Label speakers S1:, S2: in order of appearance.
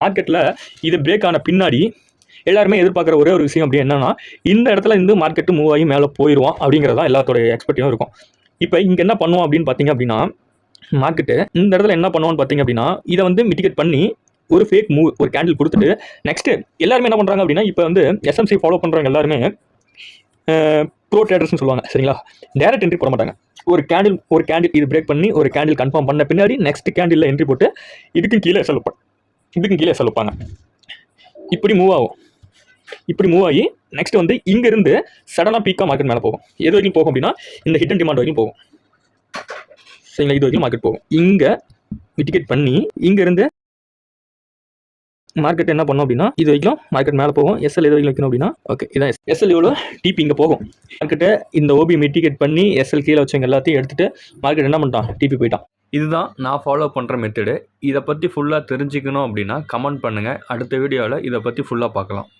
S1: மார்க்கெட்டில் இது பிரேக் ஆன பின்னாடி எல்லாருமே எதிர்பார்க்குற ஒரே ஒரு விஷயம் அப்படி என்னன்னா, இந்த இடத்துல இருந்து மார்க்கெட்டு மூவ் ஆகி மேலே போயிடுவோம் அப்படிங்கிறதான் எல்லாத்தோட எக்ஸ்பெக்டிவும் இருக்கும். இப்போ இங்கே என்ன பண்ணுவோம் அப்படின்னு பார்த்தீங்க அப்படின்னா, மார்க்கெட்டு இந்த இடத்துல என்ன பண்ணுவோம்னு பார்த்தீங்க அப்படின்னா, இதை வந்து மிட்டிகேட் பண்ணி ஒரு ஃபேக் மூவ் ஒரு கேண்டில் கொடுத்துட்டு நெக்ஸ்ட்டு எல்லாருமே என்ன பண்ணுறாங்க அப்படின்னா, இப்போ வந்து எஸ்எம்சி ஃபாலோ பண்ணுறவங்க எல்லாருமே ப்ரோ ட்ரேடர்ஸ்னு சொல்லுவாங்க சரிங்களா. டேரக்ட் என்ட்ரி போட மாட்டாங்க. ஒரு கேண்டில் இது பிரேக் பண்ணி ஒரு கேண்டில் கன்ஃபார்ம் பண்ண பின்னாடி நெக்ஸ்ட் கேண்டில் என்ட்ரி போட்டு இதுக்கும் கீழே எஸ்எல் வைப்பாங்க. இப்படி மூவ் ஆகும். இப்படி மூவ் ஆகி நெக்ஸ்ட் வந்து இங்கேருந்து சடனாக பீக்காக மார்க்கெட் மேலே போகும். எது வரைக்கும் போகும் அப்படின்னா இந்த ஹிட் அண்ட் டிமாண்ட் வரைக்கும் போகும் சரிங்களா. இது வரைக்கும் மார்க்கெட் போகும். இங்கே மிட்டிகேட் பண்ணி இங்கேருந்து மார்க்கெட் என்ன பண்ணோம் அப்படின்னா இது வரைக்கும் மார்க்கெட் மேலே போகும். எஸ்எல் எது வரைக்கும் வைக்கணும் அப்படின்னா ஓகே இதான் எஸ்எல் எவ்வளோ டிபி இங்கே போகும். மார்க்கெட்டை இந்த ஓபி மிட்டிகேட் பண்ணி எஸ்எல் கீழே வச்சவங்க எல்லாத்தையும் எடுத்துகிட்டு மார்க்கெட் என்ன பண்ணிட்டான் டிபி போயிட்டான்.
S2: இதுதான் நான் ஃபாலோ பண்ணுற மெத்தடு. இதை பற்றி ஃபுல்லாக தெரிஞ்சுக்கணும் அப்படின்னா கமெண்ட் பண்ணுங்கள். அடுத்த வீடியோவில் இதை பற்றி ஃபுல்லாக பார்க்கலாம்.